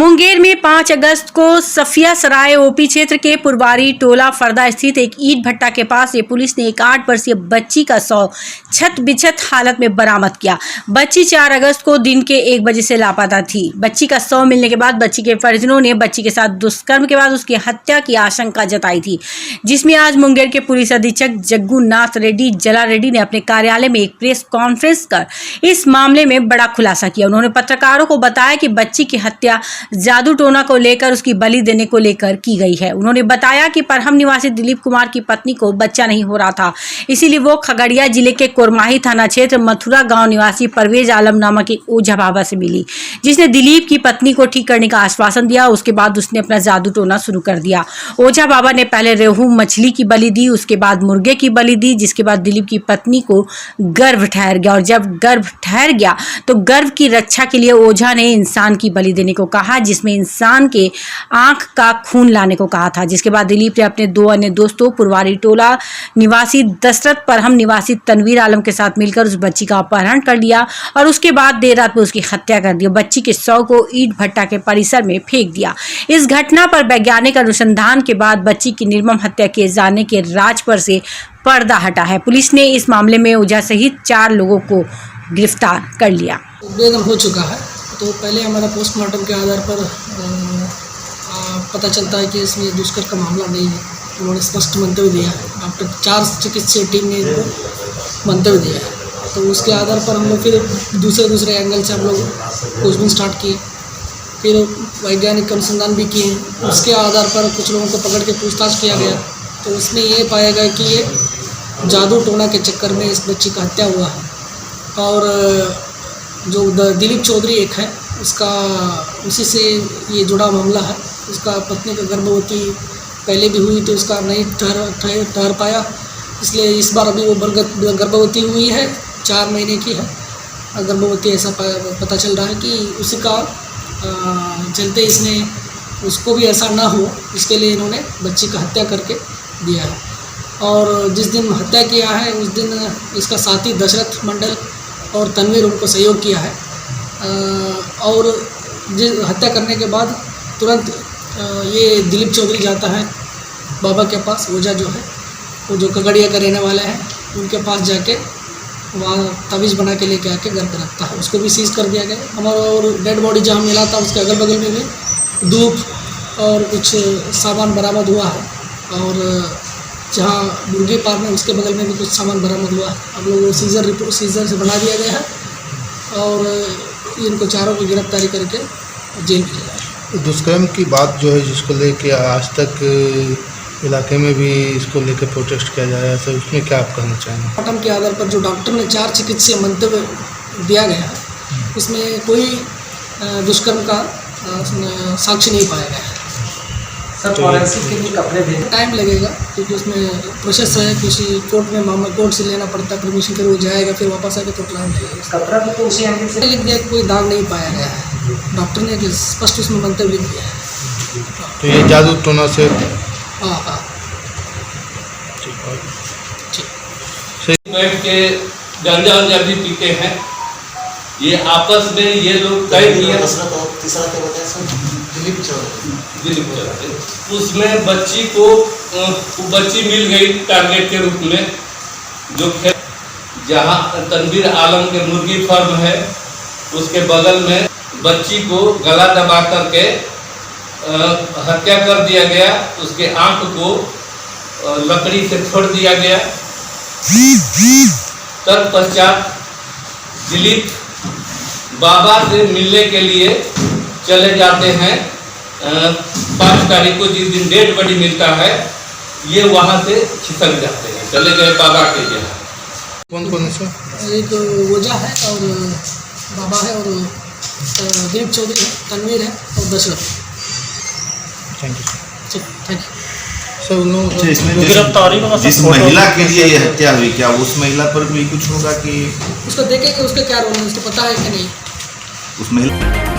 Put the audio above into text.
मुंगेर में 5 अगस्त को सफिया सराय ओपी क्षेत्र के पुरवारी टोला फरदा स्थित एक ईंट भट्टा के पास से पुलिस ने एक 8 वर्षीय बच्ची का शव छत बिछत हालत में बरामद किया। बच्ची 4 अगस्त को दिन के 1 बजे से लापता थी। बच्ची का शव मिलने के बाद बच्ची के परिजनों ने बच्ची के साथ दुष्कर्म के बाद उसकी हत्या की आशंका जताई थी, जिसमें आज मुंगेर के पुलिस अधीक्षक जग्गूनाथ रेड्डी जला रेड्डी ने अपने कार्यालय में एक प्रेस कॉन्फ्रेंस कर इस मामले में बड़ा खुलासा किया। उन्होंने पत्रकारों को बताया कि बच्ची की हत्या जादू टोना को लेकर उसकी बलि देने को लेकर की गई है। उन्होंने बताया कि परहम निवासी दिलीप कुमार की पत्नी को बच्चा नहीं हो रहा था, इसीलिए वो खगड़िया जिले के कोरमाही थाना क्षेत्र मथुरा गांव निवासी परवेज आलम नामक एक ओझा बाबा से मिली, जिसने दिलीप की पत्नी को ठीक करने का आश्वासन दिया। उसके बाद उसने अपना जादू टोना शुरू कर दिया। ओझा बाबा ने पहले रेहू मछली की बलि दी, उसके बाद मुर्गे की बलि दी, जिसके बाद दिलीप की पत्नी को गर्भ ठहर गया और जब गर्भ ठहर गया तो गर्भ की रक्षा के लिए ओझा ने इंसान की बलि देने को कहा, जिसमें इंसान के आंख का खून लाने को कहा था। जिसके बाद दिलीप ने अपने 2 अन्य दोस्तों पुरवारी टोला निवासी दशरथ परहम निवासी तनवीर आलम के साथ मिलकर उस बच्ची का अपहरण कर लिया और उसके बाद देर रात में उसकी हत्या कर दी। बच्ची के शव को ईंट भट्टा के परिसर में फेंक दिया। इस घटना पर वैज्ञानिक अनुसंधान के बाद बच्ची की निर्मम हत्या किए जाने के राज पर से पर्दा हटा है। पुलिस ने इस मामले में ओझा सहित 4 लोगों को गिरफ्तार कर लिया। बेदम हो चुका है, तो पहले हमारा पोस्टमार्टम के आधार पर पता चलता है कि इसमें दुष्कर्म का मामला नहीं है। उन्होंने स्पष्ट मंतव्य दिया है। डॉक्टर 4 चिकित्सीय टीम ने इनको मंतव्य दिया है, तो उसके आधार पर हम लोग फिर दूसरे एंगल से हम लोग खोजबीन स्टार्ट किए, फिर वैज्ञानिक अनुसंधान भी किए। उसके आधार पर कुछ लोगों को पकड़ के पूछताछ किया गया, तो उसमें ये पाया गया कि ये जादू टोना के चक्कर में इस बच्ची का हत्या हुआ है। और जो दिलीप चौधरी एक है, उसका उसी से ये जुड़ा मामला है। उसका पत्नी का गर्भवती पहले भी हुई तो उसका नहीं ठहर पाया, इसलिए इस बार अभी वो गर्भवती हुई है, 4 महीने की है गर्भवती। ऐसा पता चल रहा है कि उसी का चलते इसने उसको भी ऐसा ना हो, इसके लिए इन्होंने बच्ची का हत्या करके दिया है। और जिस दिन हत्या किया है उस दिन इसका साथी दशरथ मंडल और तनवीर उनको सहयोग किया है। और हत्या करने के बाद तुरंत ये दिलीप चौधरी जाता है बाबा के पास, ओझा जो है वो जो खगड़िया का रहने वाले हैं, उनके पास जाके वहाँ तवीज़ बना के लेके आके घर पर रखता है। उसको भी सीज़ कर दिया गया। हमारा और डेड बॉडी जहाँ मिला था उसके अगल बगल में भी धूप और कुछ सामान बरामद हुआ है, और जहाँ मुर्गी फार्म है उसके बगल में भी कुछ सामान बरामद हुआ है। हम लोग वो सीजर से बना दिया गया है और इनको चारों को गिरफ्तारी करके जेल भेजा जाए। दुष्कर्म की बात जो है, जिसको लेके आज तक इलाके में भी इसको लेकर प्रोटेस्ट किया जा रहा है, तो उसमें क्या आप कहना चाहेंगे? पोस्टमार्टम के आधार पर जो डॉक्टर ने 4 चिकित्सीय मंतव्य दिया गया है, उसमें कोई दुष्कर्म का साक्ष्य नहीं पाया गया है। सर, फॉरेंसिक के लिए कपड़े भेजे टाइम लगेगा, क्योंकि उसमें प्रोसेस है, किसी कोर्ट में मामला कोर्ट से लेना पड़ता है परमिशन, फिर वो जाएगा, फिर वापस आएगा तो टाइम लगेगा। कपड़ा भी तो उसी एंगल से लिख दिया, कोई दाग नहीं पाया गया है। डॉक्टर ने स्पष्ट उसमें मंतव्य लिख दिया है। तो ये जादू टोना से हाँ बैठ के गांजा भी पीते हैं। ये आपस में ये लोग तय किए, दिलीप चौधरी, उसमें बच्ची को बच्ची मिल गई टारगेट के रूप में, जो जहाँ तनवीर आलम के मुर्गी फार्म है उसके बगल में बच्ची को गला दबा करके हत्या कर दिया गया। उसके आंख को लकड़ी से फोड़ दिया गया। तत्पश्चात दिलीप बाबा से मिलने के लिए चले जाते हैं। 5 तारीख को जिस दिन डेड बॉडी मिलता है, ये वहाँ से खिसक जाते हैं, चले गए बाबा के यहाँ। कौन सा? एक ओझा है और बाबा है, और दिलीप चौधरी है, तनवीर है और Dasharath. Thank you thank you sir. उन लोगों जिस महिला के लिए ये हत्या हुई, क्या उस महिला पर भी कुछ होगा कि उसको देखेंगे, उसका क्या रोल है, उसको पता है कि नहीं? उस महिला